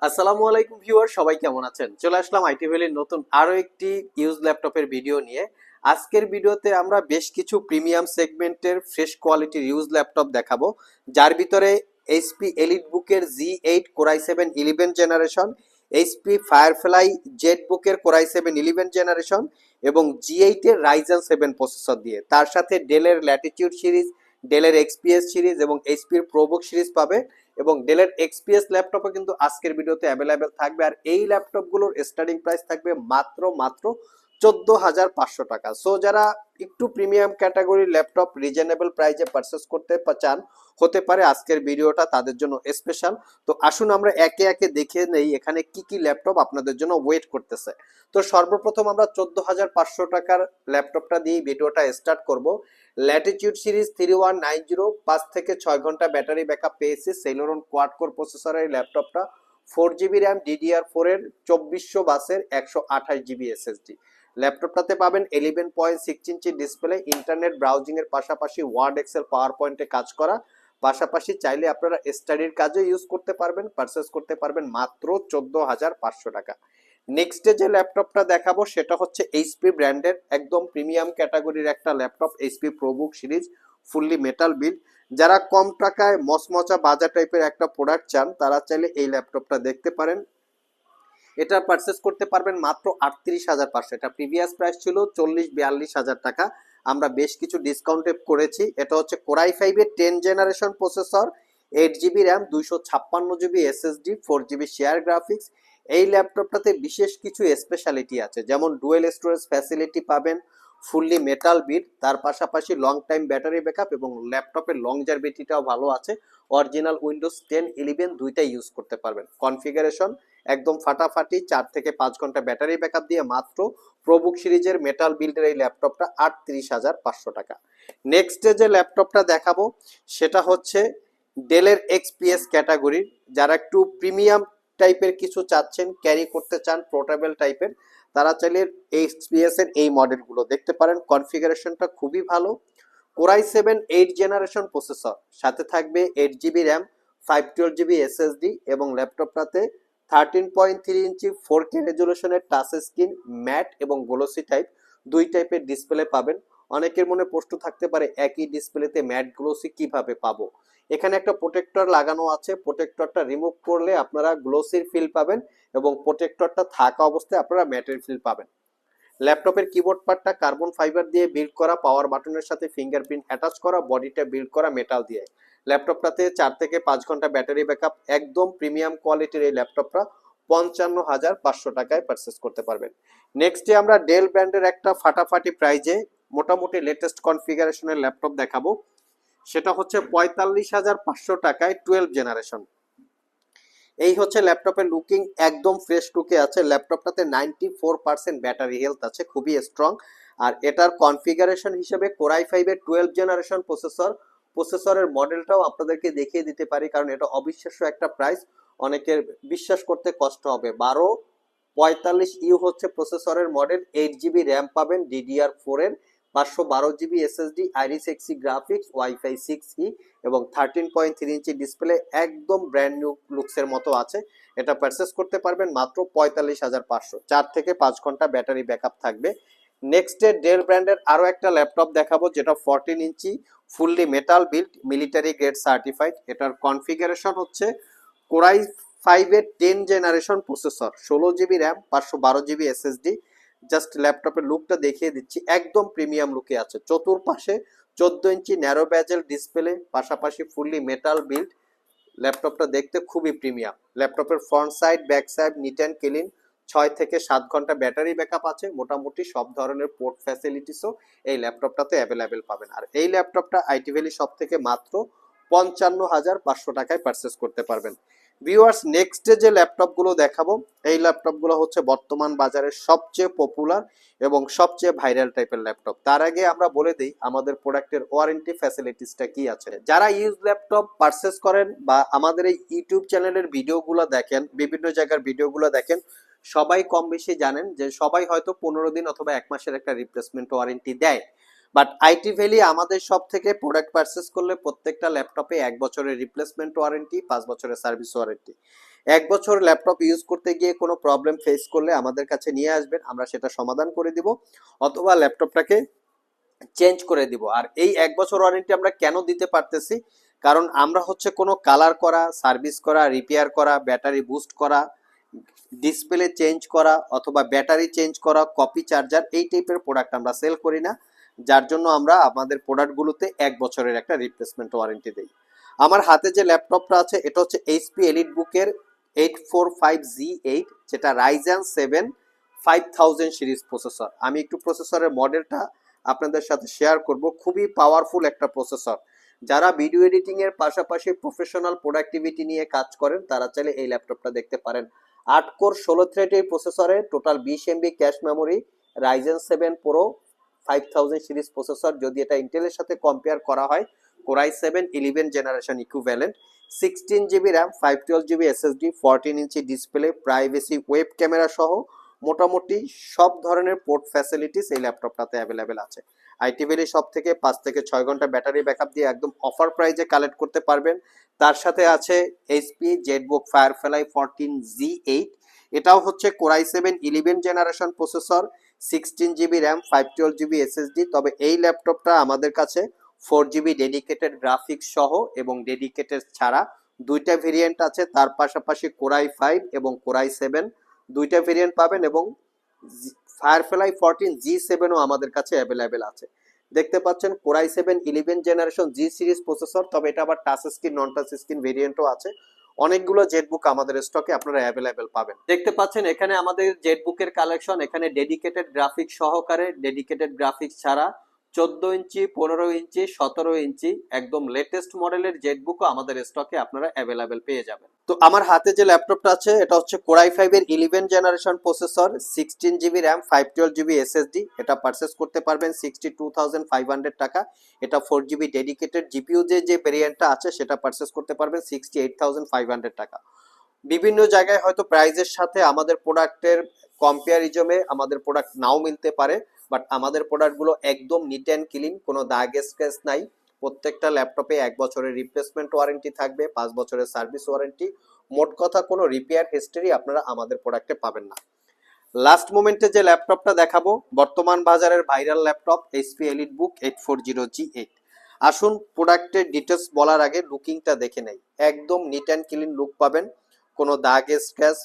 আসসালামু আলাইকুম ভিউয়ার, সবাই কেমন আছেন? চলে আসলাম আইটি ভ্যালির নতুন আরো একটি ইউজ ল্যাপটপের ভিডিও নিয়ে। আজকের ভিডিওতে আমরা বেশ কিছু প্রিমিয়াম সেগমেন্টের ফ্রেশ কোয়ালিটির ইউজ ল্যাপটপ দেখাবো, যার ভিতরে এইচপি এলিটবুকের G eight core i 7 11 generation, HP Firefly জেটবুকের কোরাই 7 11 জেনারেশন এবং জি8 এর রাইজেন 7 প্রসেসর দিয়ে, তার সাথে ডেলের ল্যাটিটিউড সিরিজ, ডেলের এক্সপিএস সিরিজ এবং এইচপির প্রোবুক সিরিজ পাবে। এবং ডেলের এক্সপিএস ল্যাপটপও কিন্তু আজকের ভিডিওতে অ্যাভেলেবেল থাকবে। আর এই ল্যাপটপগুলোর স্টার্টিং প্রাইস থাকবে মাত্র 14,500 টাকা। সো যারা একটু প্রিমিয়াম ক্যাটাগরির ল্যাপটপ রিজনেবল প্রাইসে পারচেস করতে চান, হতে পারে আজকের ভিডিওটা তাদের জন্য স্পেশাল। তো আসুন আমরা একে একে দেখে নেই এখানে কি কি ল্যাপটপ আপনাদের জন্য ওয়েট করতেছে। তো সর্বপ্রথম আমরা 14,500 টাকার ল্যাপটপটা দিয়ে ভিডিওটা স্টার্ট করব। ল্যাটিটিউড সিরিজ 3190, 5 থেকে 6 ঘন্টা ব্যাটারি ব্যাকআপ পেয়েছে। সেলোরন কোয়াড কোর প্রসেসরের ল্যাপটপটা, 4 জিবি র্যাম, DDR4 এর 2400 বাসের 128 জিবি এসএসডি। ল্যাপটপটাতে পাবেন 11.6 ইঞ্চি ডিসপ্লে, ইন্টারনেট ব্রাউজিং এর পাশাপাশি ওয়ার্ড, এক্সেল, পাওয়ার পয়েন্টে কাজ করা, পাশাপাশি চাইলে আপনারা স্টাডির কাজে ইউজ করতে পারবেন। পারচেস করতে পারবেন মাত্র 14,500 টাকা। নেক্সটে যে ল্যাপটপটা দেখাবো সেটা হচ্ছে এইচপি ব্র্যান্ডের একদম প্রিমিয়াম ক্যাটাগরির একটা laptop, HP ProBook series, fully metal build. যারা কম টাকায় মচমচা বাজার টাইপের একটা প্রোডাক্ট চান, তারা চাইলে এই ল্যাপটপটা দেখতে পারেন। এটা পারচেস করতে পারবেন মাত্র 38,500। এটা প্রিভিয়াস প্রাইস ছিল 40-42 হাজার টাকা। আমরা বেশ কিছু ডিসকাউন্টে করেছি। এটা হচ্ছে কোরাই 5 এর 10 generation processor, 8 GB RAM, 256 GB SSD, 4 GB share graphics. এই ল্যাপটপটাতে বিশেষ কিছু স্পেশালিটি আছে, যেমন ডুয়েল স্টোরেজ ফ্যাসিলিটি পাবেন, ফুললি মেটাল বিড, তার পাশাপাশি লং টাইম ব্যাটারি ব্যাকআপ এবং ল্যাপটপের লংজারভিটিটাও ভালো আছে। অরিজিনাল উইন্ডোজ 10 11 দুইটাই ইউজ করতে পারবেন। কনফিগারেশন একদম ফাটাফাটি, 4 থেকে 5 ঘন্টা ব্যাটারি ব্যাকআপ দিয়ে মাত্র প্রোবুক সিরিজের মেটাল বিল্ডের এই ল্যাপটপটা 38,500 টাকা। নেক্সট যে ল্যাপটপটা দেখাবো সেটা হচ্ছে ডেলের এক্সপিএস ক্যাটাগরির। যারা একটু প্রিমিয়াম টাইপের কিছু চাচ্ছেন, ক্যারি করতে চান পোর্টেবল টাইপের, তারা চাইলে এক্সপিএস এর এই মডেলগুলো দেখতে পারেন। কনফিগারেশনটা খুবই ভালো। কোরাই 7 8 জেনারেশন প্রসেসর, সাথে থাকবে 8 জিবি র্যাম, 512 জিবি এসএসডি এবং ল্যাপটপটাতে 13.3 ইঞ্চি 4K রেজলিউশনের টাচ স্ক্রিন, ম্যাট এবং গ্লোসি টাইপ দুই টাইপের ডিসপ্লে পাবেন। অনেকের মনে প্রশ্ন থাকতে পারে একই ডিসপ্লেতে ম্যাট গ্লোসি কিভাবে পাবো। এখানে একটা প্রোটেক্টর লাগানো আছে, প্রোটেক্টরটা রিমুভ করলে আপনারা গ্লোসির ফিল পাবেন এবং প্রোটেক্টরটা থাকা অবস্থায় আপনারা ম্যাটের ফিল পাবেন। ল্যাপটপের কিবোর্ড পার্টটা কার্বন ফাইবার দিয়ে বিল্ড করা, পাওয়ার বাটনের সাথে ফিঙ্গারপ্রিন্ট অ্যাটাচ করা, বডিটা বিল্ড করা মেটাল দিয়ে। ল্যাপটপটাতে 4 থেকে 5 ঘন্টা ব্যাটারি ব্যাকআপ। একদম প্রিমিয়াম কোয়ালিটির এই ল্যাপটপটা 55,500 টাকায় পারচেস করতে পারবেন। নেক্সটে আমরা ডেল ব্র্যান্ডের একটা ফাটাফাটি প্রাইজে মোটামুটি লেটেস্ট কনফিগারেশনের ল্যাপটপ দেখাবো। সেটা হচ্ছে 45,500 টাকায় 12 জেনারেশন। এই হচ্ছে ল্যাপটপের লুকিং, একদম ফ্রেশ লুকে আছে। ল্যাপটপটাতে 94% ব্যাটারি হেলথ আছে, খুবই স্ট্রং। আর এটার কনফিগারেশন হিসেবে কোরাই 5 এর 12 জেনারেশন প্রসেসরের মডেলটাও আপনাদেরকে দেখিয়ে দিতে পারি, কারণ এটা অবিশ্বাস্য একটা প্রাইস, অনেকের বিশ্বাস করতে কষ্ট হবে। 1245 ইউ হচ্ছে প্রসেসরের মডেল, 8 জিবি র্যাম পাবেন, DDR4 এর, 512 GB SSD, iris এক্সি graphics, wifi 6E এবং 13.3 ইঞ্চি ডিসপ্লে, একদম ব্র্যান্ড নিউ লুকসের মতো আছে। এটা পারচেস করতে পারবেন মাত্র 45,500। 4 থেকে 5 ঘন্টা ব্যাটারি ব্যাকআপ থাকবে। নেক্সট ডেল ব্র্যান্ডের আরো একটা ল্যাপটপ দেখাবো, যেটা 14 inch fully metal build, military grade certified. এটার কনফিগারেশন হচ্ছে কোরাই 5 এর 10 generation processor, 16 GB RAM, 512 GB SSD. Just ল্যাপটপের লুকটা দেখিয়ে দিচ্ছি, একদম প্রিমিয়াম লুকে আছে। চতুর্পাশে 14 ইঞ্চি ন্যারো ব্যাজেল ডিসপ্লে, পাশাপাশি ফুললি মেটাল বিল্ড। ল্যাপটপটা দেখতে খুবই প্রিমিয়াম। ল্যাপটপের front side, back side neat and clean. 6 থেকে 7 ঘন্টা ব্যাটারি ব্যাকআপ আছে। মোটামুটি সব ধরনের পোর্ট ফ্যাসিলিটিসও এই ল্যাপটপটাতে অ্যাভেলেবেল পাবেন। আর এই ল্যাপটপটা আইটি ভ্যালি শপ থেকে মাত্র 55,500 টাকায় পারচেস করতে পারবেন। ভিউয়ার্স, নেক্সট যে ল্যাপটপগুলো দেখাবো, এই ল্যাপটপগুলো হচ্ছে বর্তমান বাজারের সবচেয়ে পপুলার এবং সবচেয়ে ভাইরাল টাইপের ল্যাপটপ। তার আগে আমরা বলে দিই আমাদের প্রোডাক্টের ওয়ারেন্টি ফ্যাসিলিটিসটা কি আছে। যারা ইউজ ল্যাপটপ পারচেস করেন বা আমাদের এই ইউটিউব চ্যানেলের ভিডিওগুলো দেখেন, বিভিন্ন জায়গার ভিডিওগুলো দেখেন, সবাই কম বেশি জানেন যে সবাই হয়তো 15 দিন অথবা 1 মাসের একটা রিপ্লেসমেন্ট ওয়ারেন্টি দেয়। বাট আইটি ভ্যালি আমাদের সব থেকে প্রোডাক্ট পারচেস করলে প্রত্যেকটা ল্যাপটপে 1 বছরের রিপ্লেসমেন্ট ওয়ারেন্টি, 5 বছরের সার্ভিস ওয়ারেন্টি। 1 বছর ল্যাপটপ ইউজ করতে গিয়ে কোনো প্রবলেম ফেস করলে আমাদের কাছে নিয়ে আসবেন, আমরা সেটা সমাধান করে দিব, অথবা ল্যাপটপটাকে চেঞ্জ করে দিব। আর এই 1 বছর ওয়ারেন্টি আমরা কেন দিতে পারতেছি, কারণ আমরা হচ্ছে কোনো কালার করা, সার্ভিস করা, রিপেয়ার করা, ব্যাটারি বুস্ট করা, ডিসপ্লে চেঞ্জ করা অথবা ব্যাটারি চেঞ্জ করা, কপি চার্জার, এই টাইপের প্রোডাক্ট আমরা সেল করি না, যার জন্য আমরা আমাদের প্রোডাক্টগুলোতে 1 বছরের একটা রিপ্লেসমেন্ট ওয়ারেন্টি দিই। আমার হাতে যে ল্যাপটপটা আছে এটা হচ্ছে এইচপি এলিট বুকের 845Z8, যেটা রাইজেন 7 5000 সিরিজ প্রসেসর। আমি একটু প্রসেসরের মডেলটা আপনাদের সাথে শেয়ার করব। খুবই পাওয়ারফুল একটা প্রসেসর। যারা ভিডিও এডিটিং এর পাশাপাশি প্রফেশনাল প্রোডাক্টিভিটি নিয়ে কাজ করেন তারা চাইলে এই ল্যাপটপটা দেখতে পারেন। 8 কোর 16 থ্রেড এই প্রসেসরে, total 20 MB cache memory, Ryzen 7 pro 5000 series processor. যদি এটা ইন্টেলের সাথে কম্পেয়ার করা হয়, core i 7 11 generation equivalent, 16 GB RAM, 512 GB SSD, 14 inch display, privacy web camera সহ মোটামুটি সব ধরনের পোর্ট ফ্যাসিলিটিস এই ল্যাপটপটাতে অ্যাভেলেবেল আছে। আইটি ভ্যালি সব থেকে 5 থেকে 6 ঘন্টা ব্যাটারি ব্যাকআপ দিয়ে একদম অফার প্রাইজে কালেক্ট করতে পারবেন। তার সাথে আছে এইচপি জেটবুক ফায়ারফ্লাই 14Z8, এটাও হচ্ছে core i 7 11 generation processor, 16 GB RAM, 512 GB SSD. তবে এই ল্যাপটপটা আমাদের কাছে 4 জিবি ডেডিকেটেড গ্রাফিক্স সহ এবং ডেডিকেটেড ছাড়া দুইটা ভেরিয়েন্ট আছে। তার পাশাপাশি কোরাই 5 এবং কোরাই 7 দুইটা ভেরিয়েন্ট পাবেন, এবং ফায়ারফ্লাই 14Z7ও আমাদের কাছে অ্যাভেলেবেল আছে। দেখতে পাচ্ছেন core i 7 11 generation G series processor, তবে এটা আবার touch screen non touch screen ভেরিয়েন্টও আছে। অনেকগুলো জেটবুক আমাদের স্টকে আপনারা অ্যাভেলেবেল পাবেন। দেখতে পাচ্ছেন এখানে আমাদের জেটবুকের কালেকশন, এখানে ডেডিকেটেড গ্রাফিক্স সহকারে, ডেডিকেটেড গ্রাফিক্স ছাড়া 14 ইঞ্চি, 15 ইঞ্চি, 17 ইঞ্চি একদম লেটেস্ট মডেলের জেটবুকও আমাদের স্টকে আপনারা অ্যাভেলেবেল পেয়ে যাবেন। তো আমার হাতে যে ল্যাপটপটা আছে এটা হচ্ছে কোরাই 5 এর 11 generation processor, 16 GB RAM, 512 GB SSD. এটা পারচেস করতে পারবেন 62,500 টাকা। এটা 4 জিবি ডেডিকেটেড জিপিইউ যে ভেরিয়েন্টটা আছে সেটা পারচেস করতে পারবেন 68,500 টাকা। বিভিন্ন জায়গায় হয়তো প্রাইজের সাথে আমাদের প্রোডাক্টের কম্পেয়ারিজমে আমাদের প্রোডাক্ট নাও মিলতে পারে, বাট আমাদের প্রোডাক্টগুলো একদম নিট অ্যান্ড ক্লিন, কোনো দাগ স্ক্র্যাচ নাই। প্রত্যেকটা ল্যাপটপে 1 বছরের রিপ্লেসমেন্ট ওয়ারেন্টি থাকবে, 5 বছরের সার্ভিস ওয়ারেন্টি। মোট কথা কোনো রিপেয়ার হিস্টরি আপনারা আমাদের প্রোডাক্টে পাবেন না। লাস্ট মোমেন্টে যে ল্যাপটপটা দেখাবো, বর্তমান বাজারের ভাইরাল ল্যাপটপ এইচপি এলিট বুক 840G8। আসুন প্রোডাক্টের ডিটেলস বলার আগে লুকিংটা দেখে নেই। একদম নিট অ্যান্ড ক্লিন লুক পাবেন, কোনো দাগ স্ক্র্যাচ,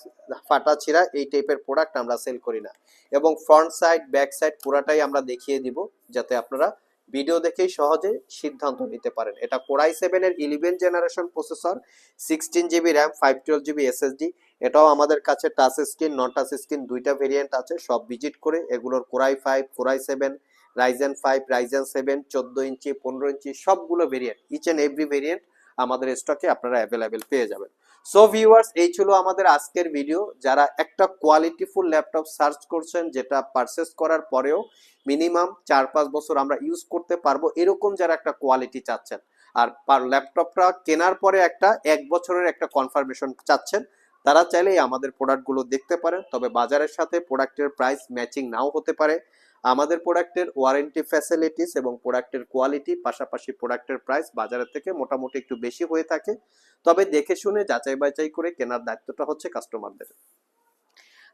ফাটা ছিঁড়া এই টাইপের প্রোডাক্ট আমরা সেল করি না। এবং ফ্রন্ট সাইড ব্যাক সাইড পুরাটাই আমরা দেখিয়ে দিব, যাতে আপনারা ভিডিও দেখেই সহজে সিদ্ধান্ত নিতে পারেন। এটা কোরাই 7 এর 11 generation processor, 16 GB RAM, 512 GB SSD. এটাও আমাদের কাছে touch screen non touch screen দুইটা ভেরিয়েন্ট আছে, সব ভিজিট করে এগুলোর core i 5, core i 7, Ryzen 5, Ryzen 7, 14 inch, 15 inch সবগুলো variant, each and every variant আমাদের স্টকে আপনারা অ্যাভেলেবেল পেয়ে যাবেন। সো ভিউয়ার্স, এই ছিল আমাদের আজকের ভিডিও। যারা একটা কোয়ালিটিফুল ল্যাপটপ সার্চ করছেন, যেটা পারচেস করার পরেও মিনিমাম 4-5 বছর আমরা ইউজ করতে পারবো, এরকম যারা একটা কোয়ালিটি চাচ্ছেন, আর ল্যাপটপটা কেনার পরে একটা 1 বছরের একটা কনফার্মেশন চাচ্ছেন, তারা চাইলেই আমাদের প্রোডাক্টগুলো দেখতে পারেন। তবে বাজারের সাথে প্রোডাক্টের প্রাইস ম্যাচিং নাও হতে পারে। আমাদের প্রোডাক্টের ওয়ারেন্টি ফ্যাসিলিটিস এবং প্রোডাক্টের কোয়ালিটি, পাশাপাশি প্রোডাক্টের প্রাইস বাজারের থেকে মোটামুটি একটু বেশি হয়ে থাকে। তবে দেখে শুনে যাচাই বাছাই করে কেনার দায়িত্বটা হচ্ছে কাস্টমারদের।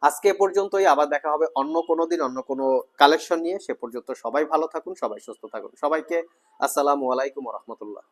আজকে এ পর্যন্তই, আবার দেখা হবে অন্য কোনো দিন অন্য কোনো কালেকশন নিয়ে। সে পর্যন্ত সবাই ভালো থাকুন, সবাই সুস্থ থাকুন। সবাইকে আসসালামু আলাইকুম ওয়া রাহমাতুল্লাহ।